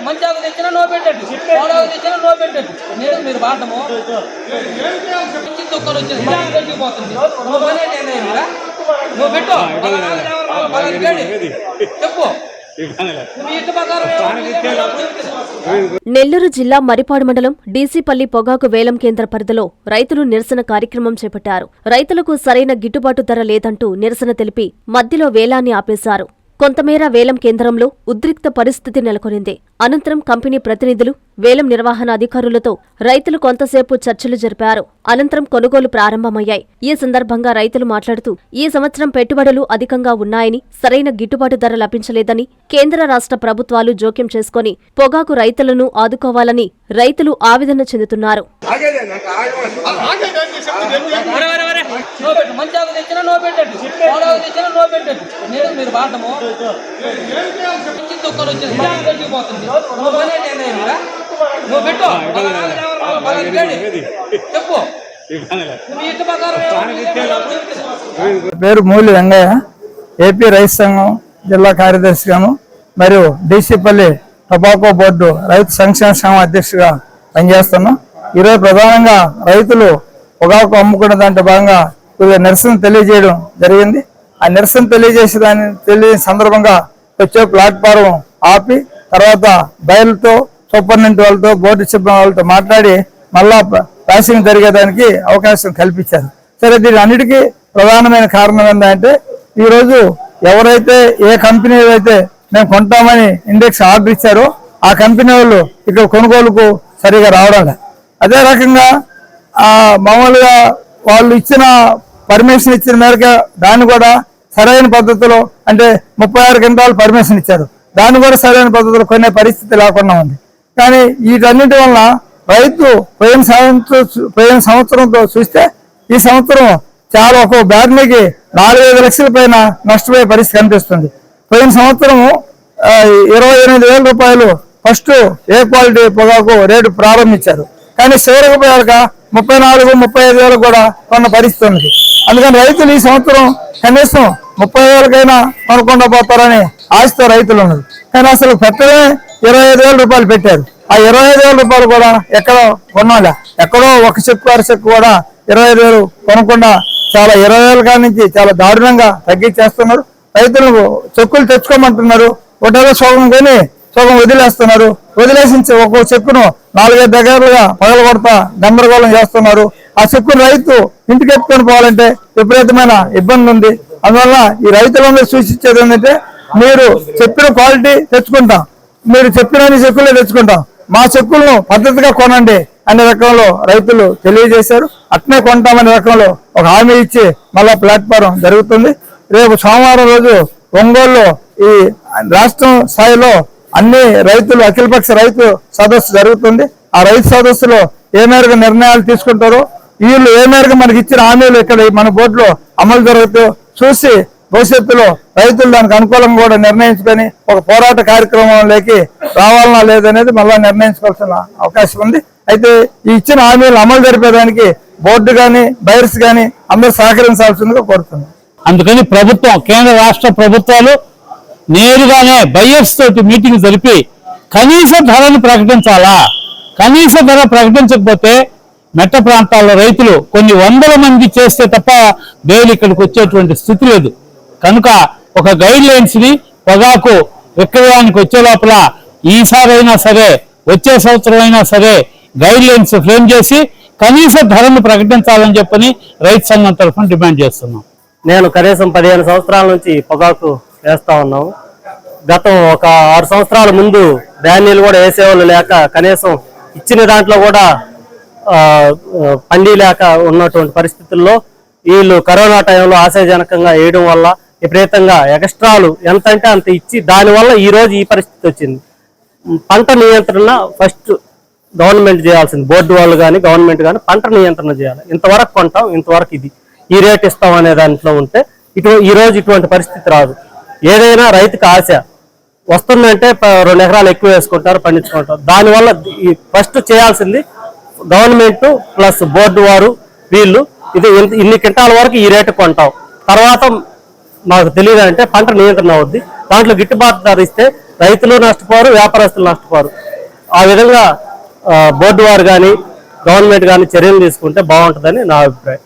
మంచి ఆకు తెచ్చినా నో పెట్టండి, తెచ్చినా నో పెట్టండి. నేను మీరు వాడము దుఃఖం వచ్చేసి పోతుంది. నువ్వు పెట్టు చెప్పు. నెల్లూరు జిల్లా మరిపాడు మండలం డీసీపల్లి పొగాకు వేలం కేంద్ర పరిధిలో రైతులు నిరసన కార్యక్రమం చేపట్టారు. రైతులకు సరైన గిట్టుబాటు ధర లేదంటూ నిరసన తెలిపి మధ్యలో వేలాన్ని ఆపేశారు. కొంతమేర వేలం కేంద్రంలో ఉద్రిక్త పరిస్థితి నెలకొనింది. అనంతరం కంపెనీ ప్రతినిధులు, వేలం నిర్వహణ అధికారులతో రైతులు కొంతసేపు చర్చలు జరిపారు. అనంతరం కొనుగోలు ప్రారంభమయ్యాయి. ఈ సందర్భంగా రైతులు మాట్లాడుతూ ఈ సంవత్సరం పెట్టుబడులు అధికంగా ఉన్నాయని, సరైన గిట్టుబాటు ధర లభించలేదని, కేంద్ర రాష్ట్ర ప్రభుత్వాలు జోక్యం చేసుకుని పొగాకు రైతులను ఆదుకోవాలని రైతులు ఆవేదన చెందుతున్నారు. పేరు మూలి వెంగయ్య, ఏపీ రైతు సంఘం జిల్లా కార్యదర్శిగాను మరియు డీసీపల్లి టొబాకో బోర్డు రైతు సంక్షేమ సంఘం అధ్యక్షుడిగా పనిచేస్తున్నాం. ఈరోజు ప్రధానంగా రైతులు పొగాకు అమ్ముకునే దాంట్లో భాగంగా నిరసన తెలియజేయడం జరిగింది. ఆ నిరసన తెలియజేసే సందర్భంగా వచ్చే ప్లాట్ఫారం ఆపి తర్వాత బయలుతో సూపరింటెండెంట్ వాళ్ళతో బోర్డు సిబ్బంది వాళ్ళతో మాట్లాడి మళ్ళా ప్యాసింగ్ జరిగేదానికి అవకాశం కల్పించారు. సరే, దీని అన్నిటికీ ప్రధానమైన కారణం ఏంటంటే ఈరోజు ఎవరైతే ఏ కంపెనీ అయితే మేము కొంటామని ఇండెక్స్ ఆర్డర్ ఇచ్చారో ఆ కంపెనీ వాళ్ళు ఇక్కడ కొనుగోలుకు సరిగా రావడం లేదు. అదే రకంగా మామూలుగా వాళ్ళు ఇచ్చిన పర్మిషన్ ఇచ్చిన మేరకు దాన్ని కూడా సరైన పద్ధతిలో అంటే 36 క్వింటాలు పర్మిషన్ ఇచ్చారు, దాన్ని కూడా సరైన పద్ధతిలో కొనే పరిస్థితి లేకుండా ఉంది. కానీ వీటన్నిటి వలన రైతు పోయిన సంవత్సరంతో చూస్తే ఈ సంవత్సరం చాలా ఒక బ్యాగ్నికి 4-5 లక్షల పైన నష్టపోయే పరిస్థితి కనిపిస్తుంది. పోయిన సంవత్సరము 28,000 రూపాయలు ఫస్ట్ ఏ క్వాలిటీ పొగాకు రేటు ప్రారంభించారు. కానీ చివరికి పోయాక 34-35 కూడా కొన్న పరిస్థితి ఉంది. అందుకని రైతులు ఈ సంవత్సరం కనీసం 30,000కైనా కొనకుండా పోతారని ఆశతో రైతులు ఉన్నారు. కానీ అసలు పెట్టడమే 25,000 రూపాయలు పెట్టారు. ఆ 25,000 రూపాయలు కూడా ఎక్కడో కొనాలి, ఎక్కడో ఒక చెక్కు అర చెక్కు కూడా 25,000 కొనకుండా చాలా 20,000 కాడి నుంచి చాలా దారుణంగా తగ్గించేస్తున్నారు. రైతులకు చెక్కులు తెచ్చుకోమంటున్నారు, ఒకటేదో సోగం కొని సోగం వదిలేస్తున్నారు. వదిలేసి ఒక్కో చెక్కును 4-5 దగ్గరలుగా పగలగొడతా గందరగోళం చేస్తున్నారు. ఆ చెక్కును రైతు ఇంటికి ఎత్తుకొని పోవాలంటే విపరీతమైన ఇబ్బంది ఉంది. అందువల్ల ఈ రైతులందరూ సూచించేది ఏంటంటే మీరు చెప్పిన క్వాలిటీ తెచ్చుకుంటాం, మీరు చెప్పిన చెక్కులే తెచ్చుకుంటాం, మా చెక్కులను పద్ధతిగా కొనండి అనే రకంలో రైతులు తెలియజేశారు. అట్నే కొంటామనే రకంలో ఒక హామీ ఇచ్చి మళ్ళా ప్లాట్ఫారం జరుగుతుంది. రేపు సోమవారం రోజు ఒంగోలులో ఈ రాష్ట్రం స్థాయిలో అన్ని రైతులు అఖిలపక్ష రైతు సదస్సు జరుగుతుంది. ఆ రైతు సదస్సులో ఏ మేరకు నిర్ణయాలు తీసుకుంటారో, వీళ్ళు ఏ మేరకు మనకి ఇచ్చిన హామీలు ఇక్కడ మన బోర్డులో అమలు జరుగుతూ చూసి భవిష్యత్తులో రైతులు దానికి అనుకూలంగా కూడా నిర్ణయించుకొని ఒక పోరాట కార్యక్రమంలోకి రావాలన్నా లేదనేది మళ్ళా నిర్ణయించుకోవాల్సిన అవకాశం ఉంది. అయితే ఈ ఇచ్చిన హామీలు అమలు జరిపేదానికి బోర్డు కానీ బైర్స్ కానీ అందరూ సహకరించాల్సిందిగా కోరుతున్నాం. అందుకని ప్రభుత్వం, కేంద్ర రాష్ట్ర ప్రభుత్వాలు నేరుగానే బయ్యర్స్ తోటి మీటింగ్ జరిపి కనీస ధరను ప్రకటించాలా. కనీస ధర ప్రకటించకపోతే మెట్ట ప్రాంతాల్లో రైతులు కొన్ని 100 మంది చేస్తే తప్ప బేలు ఇక్కడికి వచ్చేటువంటి స్థితి లేదు. కనుక ఒక గైడ్ లైన్స్ ని పొగాకు విక్రయానికి వచ్చే లోపల ఈసారైనా సరే వచ్చే సంవత్సరం అయినా సరే గైడ్ లైన్స్ ఫ్రేమ్ చేసి కనీస ధరను ప్రకటించాలని చెప్పని రైతు సంఘం తరఫున డిమాండ్ చేస్తున్నాం. నేను కనీసం 15 సంవత్సరాల నుంచి పొగాకు వేస్తా ఉన్నాము. గతం ఒక 6 సంవత్సరాల ముందు ధాన్యాలు కూడా వేసేవాళ్ళు లేక కనీసం ఇచ్చిన దాంట్లో కూడా పండి లేక ఉన్నటువంటి పరిస్థితుల్లో వీళ్ళు కరోనా టైంలో ఆశాజనకంగా వేయడం వల్ల విపరీతంగా ఎక్స్ట్రాలు ఎంత అంటే అంత ఇచ్చి దానివల్ల ఈరోజు ఈ పరిస్థితి వచ్చింది. పంట నియంత్రణ ఫస్ట్ గవర్నమెంట్ చేయాల్సింది, బోర్డు వాళ్ళు కానీ గవర్నమెంట్ కానీ పంట నియంత్రణ చేయాలి. ఇంతవరకు కొంటాం, ఇంతవరకు ఇది ఈ రేట్ ఇస్తాం అనే దాంట్లో ఉంటే ఈరోజు ఇటువంటి పరిస్థితి రాదు. ఏదైనా రైతుకి ఆశ వస్తుందంటే 2 ఎకరాలు ఎక్కువ వేసుకుంటారు, పండించుకుంటారు. దానివల్ల ఫస్ట్ చేయాల్సింది గవర్నమెంట్ ప్లస్ బోర్డు వారు వీళ్ళు ఇన్ని క్వింటాల వరకు ఈ రేటు కొంటాం, తర్వాత మాకు తెలియదు అంటే పంట నియంత్రణ అవుద్ది. దాంట్లో గిట్టుబాటు ధర ఇస్తే రైతులు నష్టపోరు, వ్యాపారస్తులు నష్టపోరు. ఆ విధంగా బోర్డు వారు కానీ గవర్నమెంట్ కానీ చర్యలు తీసుకుంటే బాగుంటుందని నా అభిప్రాయం.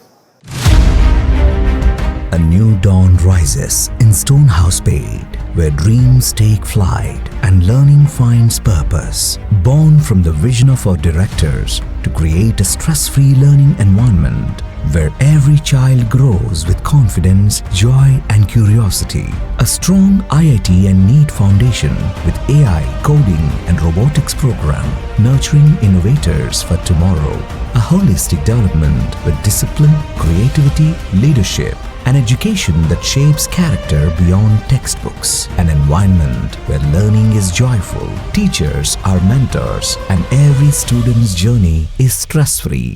A new dawn rises in Stonehouse Paid, where dreams take flight and learning finds purpose. Born from the vision of our directors to create a stress-free learning environment where every child grows with confidence, joy and curiosity. A strong IIT and NEET foundation with AI, coding and robotics program nurturing innovators for tomorrow. A holistic development with discipline, creativity, leadership, an education that shapes character beyond textbooks, an environment where learning is joyful, teachers are mentors, and every student's journey is stress-free.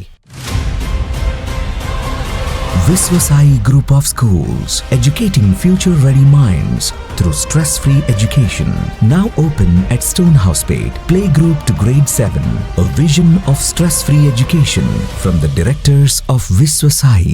Viswasai Group of Schools, educating future-ready minds through stress-free education. Now open at Stonehouse Paid, playgroup to grade 7. A vision of stress-free education from the directors of Viswasai.